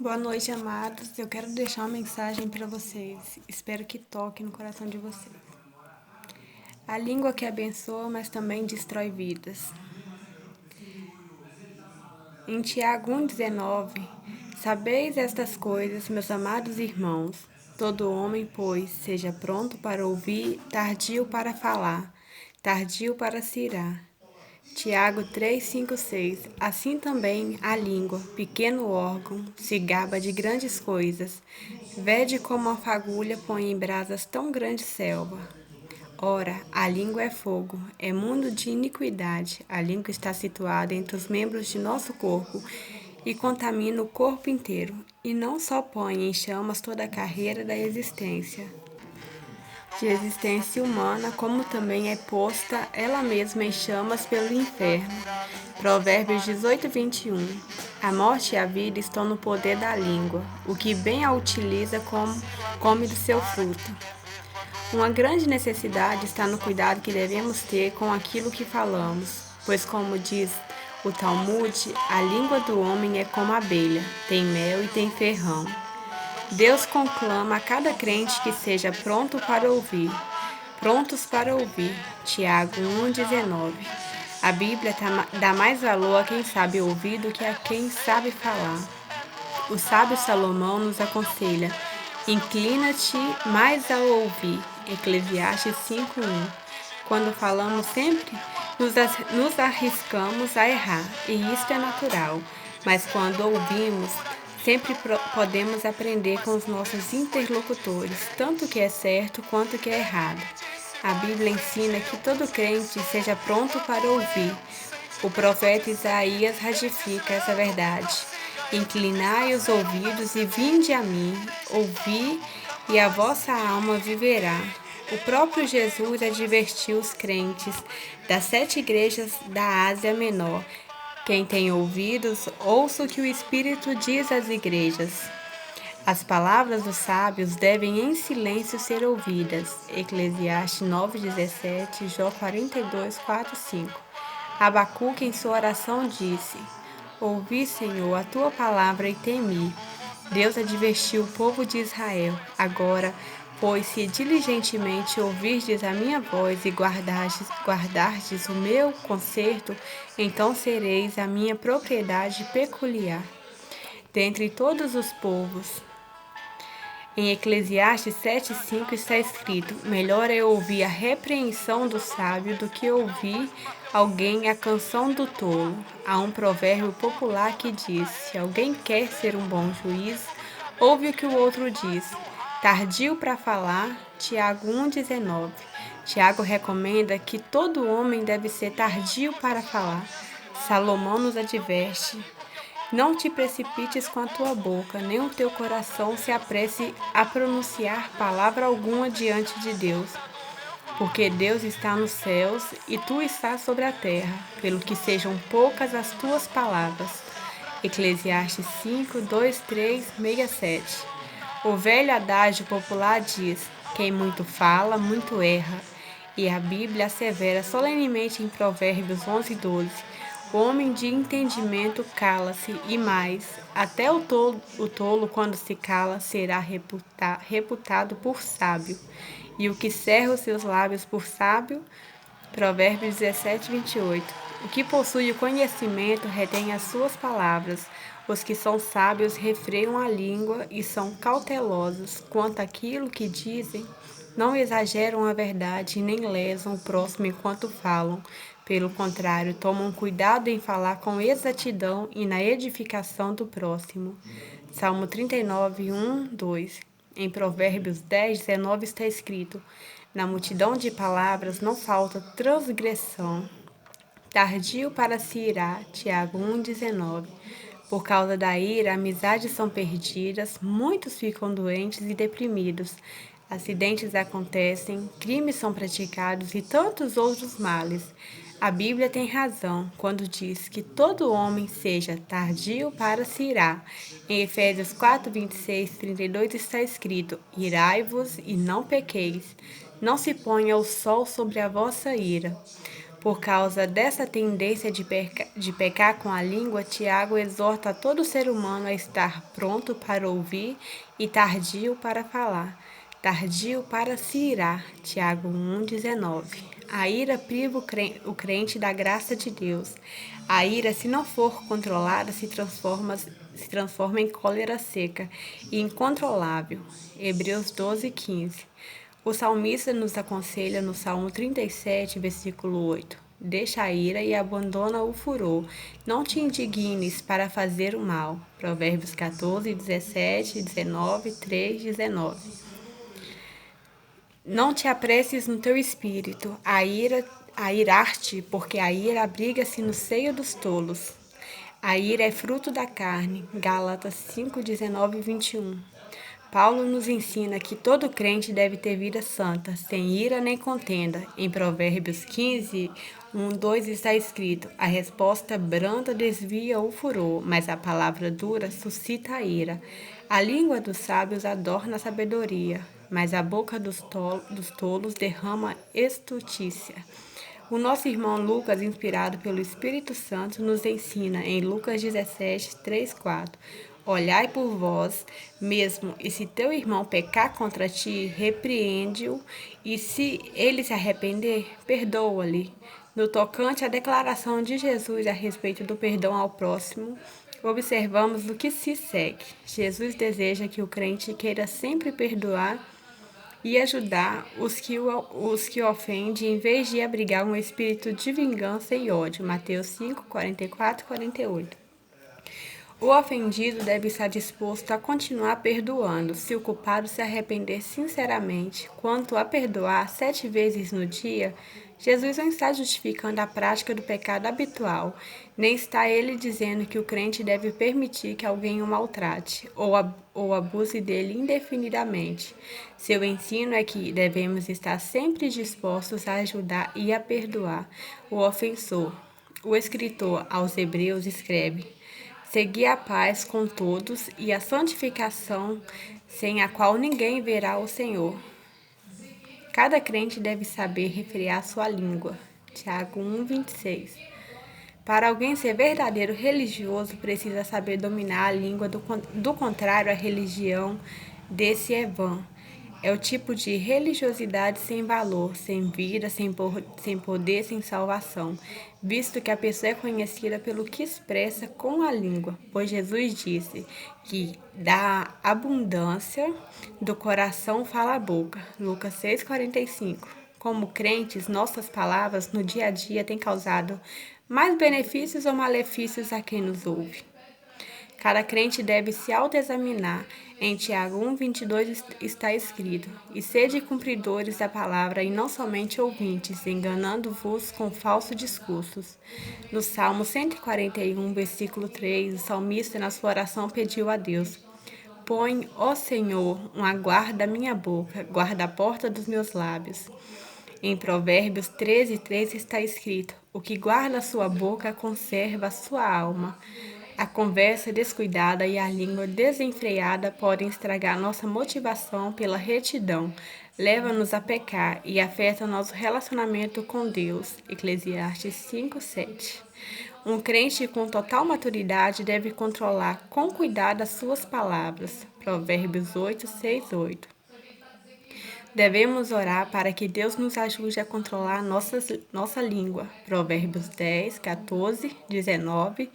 Boa noite, amados. Eu quero deixar uma mensagem para vocês. Espero que toque no coração de vocês. A língua que abençoa, mas também destrói vidas. Em Tiago 1,19, sabeis estas coisas, meus amados irmãos. Todo homem, pois, seja pronto para ouvir, tardio para falar, tardio para se irar. Tiago 3, 5, 6. Assim também a língua, pequeno órgão, se gaba de grandes coisas. Vede como a fagulha põe em brasas tão grande selva. Ora, a língua é fogo, é mundo de iniquidade. A língua está situada entre os membros de nosso corpo e contamina o corpo inteiro, e não só põe em chamas toda a carreira da existência de existência humana, como também é posta ela mesma em chamas pelo inferno. Provérbios 18, 21. A morte e a vida estão no poder da língua. O que bem a utiliza come do seu fruto. Uma grande necessidade está no cuidado que devemos ter com aquilo que falamos, pois, como diz o Talmud, a língua do homem é como a abelha, tem mel e tem ferrão. Deus conclama a cada crente que seja pronto para ouvir. Prontos para ouvir. Tiago 1,19. A Bíblia dá mais valor a quem sabe ouvir do que a quem sabe falar. O sábio Salomão nos aconselha: inclina-te mais ao ouvir. Eclesiastes 5:1. Quando falamos sempre, nos arriscamos a errar, e isto é natural. Mas quando ouvimos, sempre podemos aprender com os nossos interlocutores, tanto o que é certo quanto o que é errado. A Bíblia ensina que todo crente seja pronto para ouvir. O profeta Isaías ratifica essa verdade. Inclinai os ouvidos e vinde a mim, ouvi, e a vossa alma viverá. O próprio Jesus advertiu os crentes das 7 igrejas da Ásia Menor. Quem tem ouvidos, ouça o que o Espírito diz às igrejas. As palavras dos sábios devem em silêncio ser ouvidas. Eclesiastes 9:17, Jó 42, 4, 5. Abacuque, em sua oração, disse: ouvi, Senhor, a tua palavra e temi. Deus advertiu o povo de Israel. Agora, pois, se diligentemente ouvirdes a minha voz e guardardes o meu conserto, então sereis a minha propriedade peculiar dentre todos os povos. Em Eclesiastes 7,5 está escrito: melhor é ouvir a repreensão do sábio do que ouvir alguém a canção do tolo. Há um provérbio popular que diz: se alguém quer ser um bom juiz, ouve o que o outro diz. Tardio para falar, Tiago 1,19. Tiago recomenda que todo homem deve ser tardio para falar. Salomão nos adverte: não te precipites com a tua boca, nem o teu coração se apresse a pronunciar palavra alguma diante de Deus. Porque Deus está nos céus e tu estás sobre a terra, pelo que sejam poucas as tuas palavras. Eclesiastes 5, 2, 3, 67. O velho adágio popular diz: quem muito fala, muito erra. E a Bíblia assevera solenemente em Provérbios 11, 12. O homem de entendimento cala-se, e mais, até o tolo, quando se cala, será reputado por sábio. E o que cerra os seus lábios por sábio, Provérbios 17, 28. O que possui o conhecimento retém as suas palavras. Os que são sábios refreiam a língua e são cautelosos quanto àquilo que dizem. Não exageram a verdade nem lesam o próximo enquanto falam. Pelo contrário, tomam cuidado em falar com exatidão e na edificação do próximo. Salmo 39, 1, 2. Em Provérbios 10, 19 está escrito: na multidão de palavras não falta transgressão. Tardio para se irar, Tiago 1,19. Por causa da ira, amizades são perdidas, muitos ficam doentes e deprimidos. Acidentes acontecem, crimes são praticados e tantos outros males. A Bíblia tem razão quando diz que todo homem seja tardio para se irar. Em Efésios 4, 26, 32 está escrito: irai-vos e não pequeis. Não se ponha o sol sobre a vossa ira, Por causa dessa tendência de pecar com a língua, Tiago exorta todo ser humano a estar pronto para ouvir e tardio para falar, tardio para se irar. Tiago 1,19. A ira priva o crente da graça de Deus. A ira, se não for controlada, se transforma em cólera seca e incontrolável. Hebreus 12,15. O salmista nos aconselha no Salmo 37, versículo 8. Deixa a ira e abandona o furor. Não te indignes para fazer o mal. Provérbios 14, 17, 19, 3, 19. Não te apresses no teu espírito a irar-te, porque a ira abriga-se no seio dos tolos. A ira é fruto da carne. Gálatas 5, 19 e 21. Paulo nos ensina que todo crente deve ter vida santa, sem ira nem contenda. Em Provérbios 15, 2 está escrito: a resposta branda desvia o furor, mas a palavra dura suscita a ira. A língua dos sábios adorna a sabedoria, mas a boca dos tolos derrama estutícia. O nosso irmão Lucas, inspirado pelo Espírito Santo, nos ensina em Lucas 17, 3, 4. Olhai por vós mesmo, e se teu irmão pecar contra ti, repreende-o, e se ele se arrepender, perdoa-lhe. No tocante à declaração de Jesus a respeito do perdão ao próximo, observamos o que se segue. Jesus deseja que o crente queira sempre perdoar e ajudar os que ofendem, em vez de abrigar um espírito de vingança e ódio. Mateus 5, 44 e 48. O ofendido deve estar disposto a continuar perdoando, se o culpado se arrepender sinceramente. Quanto a perdoar 7 vezes no dia, Jesus não está justificando a prática do pecado habitual, nem está ele dizendo que o crente deve permitir que alguém o maltrate ou abuse dele indefinidamente. Seu ensino é que devemos estar sempre dispostos a ajudar e a perdoar o ofensor. O escritor aos Hebreus escreve: segui a paz com todos e a santificação, sem a qual ninguém verá o Senhor. Cada crente deve saber refrear sua língua. Tiago 1,26. Para alguém ser verdadeiro religioso, precisa saber dominar a língua, do contrário, a religião desse é vã. É o tipo de religiosidade sem valor, sem vida, sem poder, sem salvação, visto que a pessoa é conhecida pelo que expressa com a língua, pois Jesus disse que da abundância do coração fala a boca. Lucas 6,45. Como crentes, nossas palavras no dia a dia têm causado mais benefícios ou malefícios a quem nos ouve. Cada crente deve se autoexaminar. Em Tiago 1,22 está escrito: e sede cumpridores da palavra e não somente ouvintes, enganando-vos com falsos discursos. No Salmo 141, versículo 3, o salmista na sua oração pediu a Deus: põe, ó Senhor, uma guarda à minha boca, guarda a porta dos meus lábios. Em Provérbios 13:3 está escrito: o que guarda a sua boca conserva a sua alma. A conversa descuidada e a língua desenfreada podem estragar nossa motivação pela retidão, leva-nos a pecar e afeta nosso relacionamento com Deus. Eclesiastes 5:7. Um crente com total maturidade deve controlar com cuidado as suas palavras. Provérbios 8:6-8. Devemos orar para que Deus nos ajude a controlar nossa língua. Provérbios 10, 14, 19,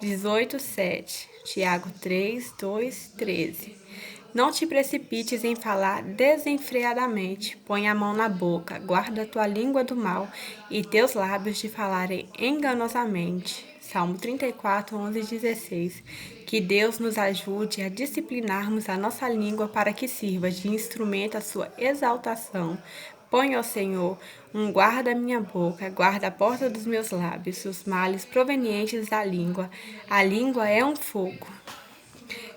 18, 7. Tiago 3, 2, 13. Não te precipites em falar desenfreadamente. Põe a mão na boca, guarda tua língua do mal e teus lábios de falarem enganosamente. Salmo 34, 11 e 16. Que Deus nos ajude a disciplinarmos a nossa língua para que sirva de instrumento à sua exaltação. Põe, ó Senhor, um guarda à minha boca, guarda a porta dos meus lábios, os males provenientes da língua. A língua é um fogo.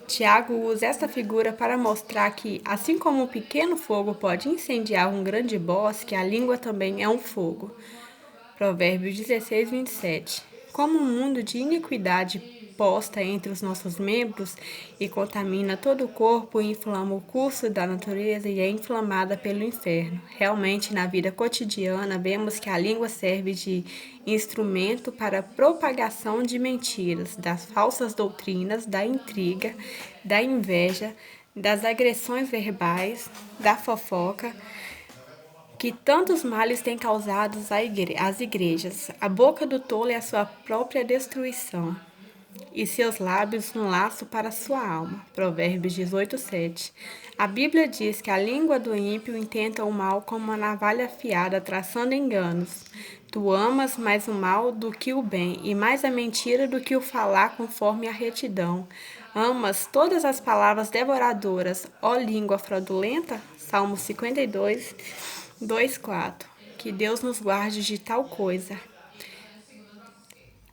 Tiago usa esta figura para mostrar que, assim como um pequeno fogo pode incendiar um grande bosque, a língua também é um fogo. Provérbios 16, 27. Como um mundo de iniquidade posta entre os nossos membros e contamina todo o corpo, inflama o curso da natureza e é inflamada pelo inferno. Realmente, na vida cotidiana, vemos que a língua serve de instrumento para a propagação de mentiras, das falsas doutrinas, da intriga, da inveja, das agressões verbais, da fofoca, que tantos males têm causado às igrejas. A boca do tolo é a sua própria destruição, e seus lábios um laço para a sua alma. Provérbios 18:7. A Bíblia diz que a língua do ímpio intenta o mal como uma navalha afiada, traçando enganos. Tu amas mais o mal do que o bem, e mais a mentira do que o falar conforme a retidão. Amas todas as palavras devoradoras, ó língua fraudulenta? Salmo 52, 2:4. Que Deus nos guarde de tal coisa.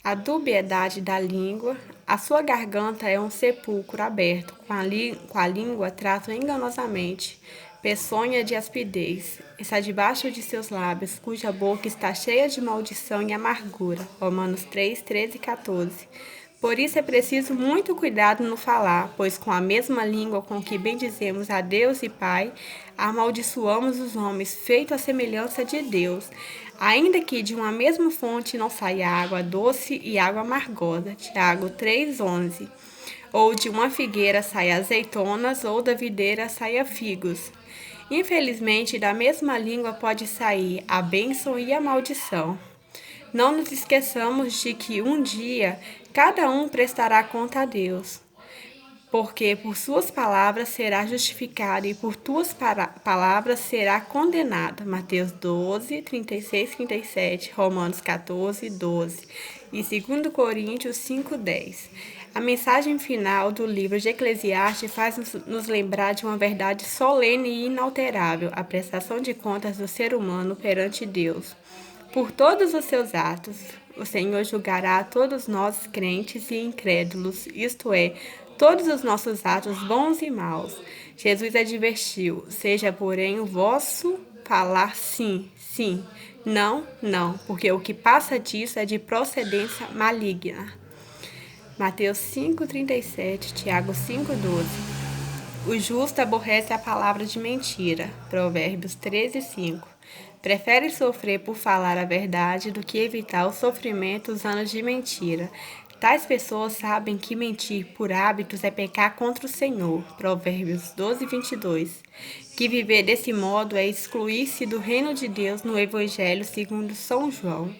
A dubiedade da língua, a sua garganta é um sepulcro aberto, com a língua trata enganosamente, peçonha de aspidez, está debaixo de seus lábios, cuja boca está cheia de maldição e amargura. Romanos 3, 13 e 14. Por isso é preciso muito cuidado no falar, pois com a mesma língua com que bendizemos a Deus e Pai, amaldiçoamos os homens, feito à semelhança de Deus. Ainda que de uma mesma fonte não saia água doce e água amargosa. Tiago 3:11. Ou de uma figueira saia azeitonas, ou da videira saia figos. Infelizmente, da mesma língua pode sair a bênção e a maldição. Não nos esqueçamos de que um dia cada um prestará conta a Deus, porque por suas palavras será justificado e por tuas palavras será condenado. Mateus 12, 36, 37, Romanos 14, 12 e 2 Coríntios 5, 10. A mensagem final do livro de Eclesiastes faz nos lembrar de uma verdade solene e inalterável, a prestação de contas do ser humano perante Deus. Por todos os seus atos, o Senhor julgará a todos nós crentes e incrédulos, isto é, todos os nossos atos bons e maus. Jesus advertiu: seja, porém, o vosso falar sim, sim, não, não, porque o que passa disso é de procedência maligna. Mateus 5:37, Tiago 5:12. O justo aborrece a palavra de mentira. Provérbios 13:5. Prefere sofrer por falar a verdade do que evitar o sofrimento usando de mentira. Tais pessoas sabem que mentir por hábitos é pecar contra o Senhor. Provérbios 12:22. Que viver desse modo é excluir-se do reino de Deus no Evangelho segundo São João.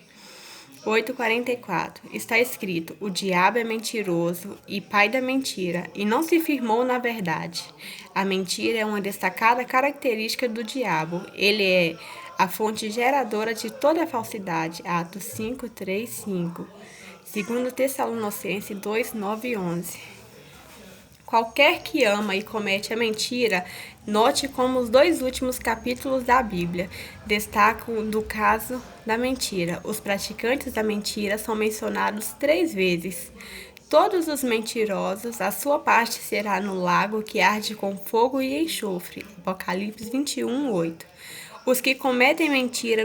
8:44. Está escrito: o diabo é mentiroso e pai da mentira, e não se firmou na verdade. A mentira é uma destacada característica do diabo. Ele é a fonte geradora de toda a falsidade. Atos 5, 3, 5. 2 Tessalonicenses 2, 9 e 11. Qualquer que ama e comete a mentira, note como os dois últimos capítulos da Bíblia destacam do caso da mentira. Os praticantes da mentira são mencionados 3 vezes. Todos os mentirosos, a sua parte será no lago que arde com fogo e enxofre. Apocalipse 21, 8. Os que cometem mentira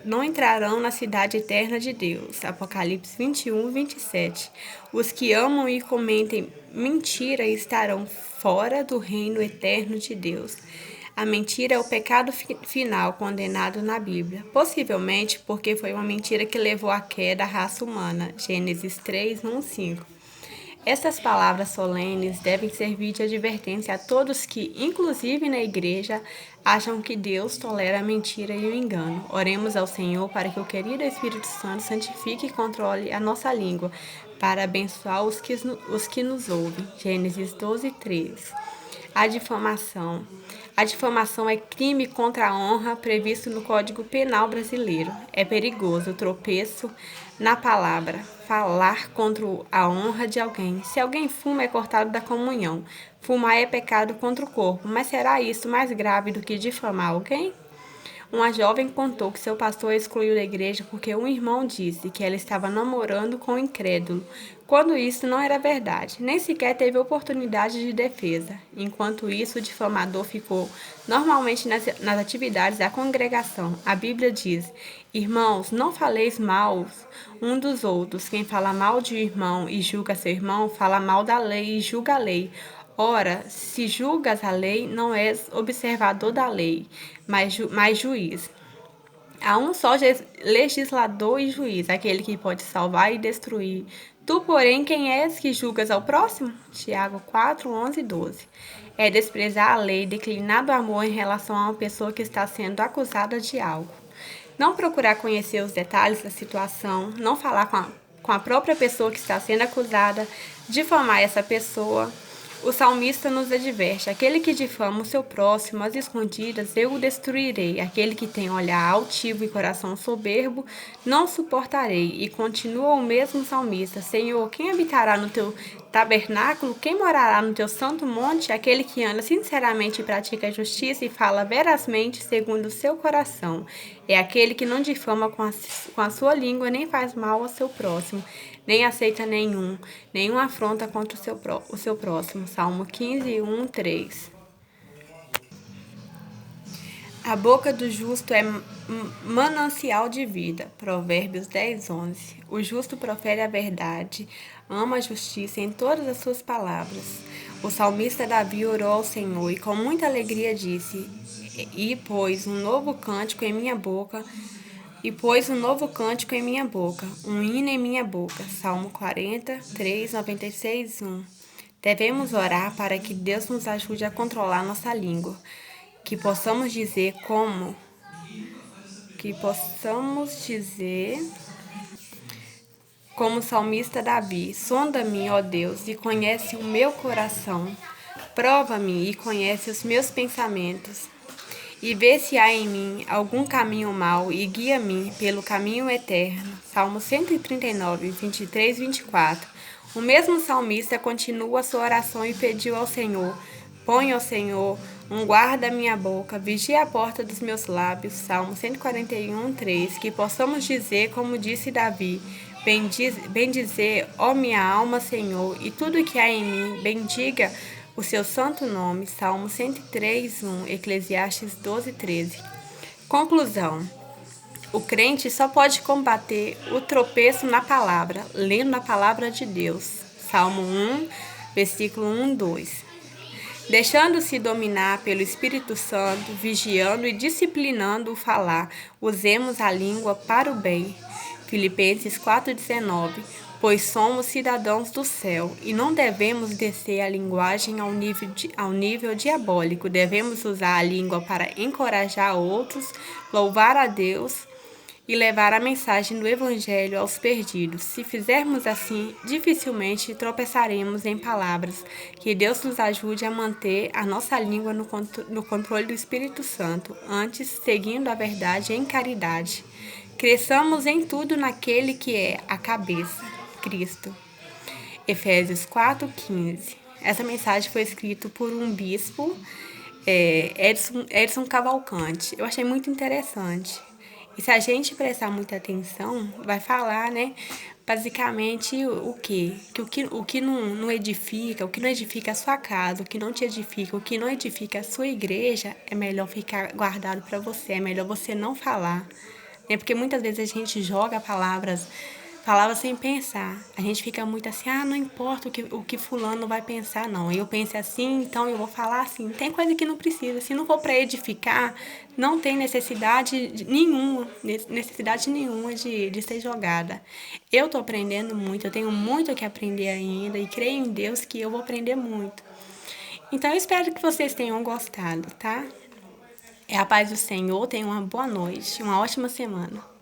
não entrarão na cidade eterna de Deus. Apocalipse 21, 27. Os que amam e cometem mentira estarão fora do reino eterno de Deus. A mentira é o pecado final condenado na Bíblia, possivelmente porque foi uma mentira que levou à queda da raça humana. Gênesis 3, 1, 5. Estas palavras solenes devem servir de advertência a todos que, inclusive na igreja, acham que Deus tolera a mentira e o engano. Oremos ao Senhor para que o querido Espírito Santo santifique e controle a nossa língua, para abençoar os que nos ouvem. Gênesis 12, 3. A difamação. A difamação é crime contra a honra previsto no Código Penal brasileiro. É perigoso o tropeço na palavra, falar contra a honra de alguém. Se alguém fuma, é cortado da comunhão. Fumar é pecado contra o corpo, mas será isso mais grave do que difamar alguém? Uma jovem contou que seu pastor a excluiu da igreja porque um irmão disse que ela estava namorando com um incrédulo. quando isso não era verdade, nem sequer teve oportunidade de defesa. Enquanto isso, o difamador ficou normalmente nas atividades da congregação. A Bíblia diz: Irmãos, não faleis mal um dos outros. Quem fala mal de um irmão e julga seu irmão, fala mal da lei e julga a lei. Ora, se julgas a lei, não és observador da lei, mas juiz. Há um só legislador e juiz, aquele que pode salvar e destruir. Tu, porém, quem és que julgas ao próximo? Tiago 4, 11 e 12. É desprezar a lei, declinar do amor em relação a uma pessoa que está sendo acusada de algo. Não procurar conhecer os detalhes da situação, não falar com a própria pessoa que está sendo acusada, difamar essa pessoa. O salmista nos adverte: aquele que difama o seu próximo às escondidas, eu o destruirei. Aquele que tem olhar altivo e coração soberbo, não suportarei. E continua o mesmo salmista: Senhor, quem habitará no teu tabernáculo? Quem morará no teu santo monte? Aquele que anda sinceramente e pratica a justiça e fala verazmente segundo o seu coração. É aquele que não difama com a sua língua, nem faz mal ao seu próximo, nem aceita nenhuma afronta contra o seu próximo. Salmo 15, 1, 3. A boca do justo é manancial de vida. Provérbios 10, 11. O justo profere a verdade, ama a justiça em todas as suas palavras. O salmista Davi orou ao Senhor e com muita alegria disse: E pôs um novo cântico em minha boca, um hino em minha boca. Salmo 40, 3, 96, 1. Devemos orar para que Deus nos ajude a controlar nossa língua, que possamos dizer como o salmista Davi: sonda-me, ó Deus, e conhece o meu coração. Prova-me e conhece os meus pensamentos. E vê se há em mim algum caminho mau e guia-me pelo caminho eterno. Salmo 139, 23 e 24. O mesmo salmista continua a sua oração e pediu ao Senhor: põe, ó Senhor, um guarda à minha boca, vigia a porta dos meus lábios. Salmo 141, 3. Que possamos dizer, como disse Davi: bendizer, ó minha alma, Senhor, e tudo que há em mim, bendiga o seu santo nome. Salmo 103, 1, Eclesiastes 12, 13. Conclusão: o crente só pode combater o tropeço na palavra, lendo a palavra de Deus. Salmo 1, versículo 1, 2. Deixando-se dominar pelo Espírito Santo, vigiando e disciplinando o falar, usemos a língua para o bem. Filipenses 4,19. Pois somos cidadãos do céu e não devemos descer a linguagem ao nível diabólico. Devemos usar a língua para encorajar outros, louvar a Deus e levar a mensagem do Evangelho aos perdidos. Se fizermos assim, dificilmente tropeçaremos em palavras. Que Deus nos ajude a manter a nossa língua no controle do Espírito Santo, antes seguindo a verdade em caridade. Cresçamos em tudo naquele que é a cabeça, Cristo. Efésios 4:15. Essa mensagem foi escrita por um bispo, Edson Cavalcante. Eu achei muito interessante. E se a gente prestar muita atenção, vai falar, né, basicamente o quê? O que não edifica, o que não edifica a sua casa, o que não te edifica, o que não edifica a sua igreja, é melhor ficar guardado para você, é melhor você não falar. Né? Porque muitas vezes a gente joga palavras sem pensar. A gente fica muito assim: não importa o que fulano vai pensar, não. Eu penso assim, então eu vou falar assim. Tem coisa que não precisa. Se não for para edificar, não tem necessidade nenhuma de ser jogada. Eu tô aprendendo muito, eu tenho muito que aprender ainda e creio em Deus que eu vou aprender muito. Então eu espero que vocês tenham gostado, tá? É a paz do Senhor, tenham uma boa noite, uma ótima semana.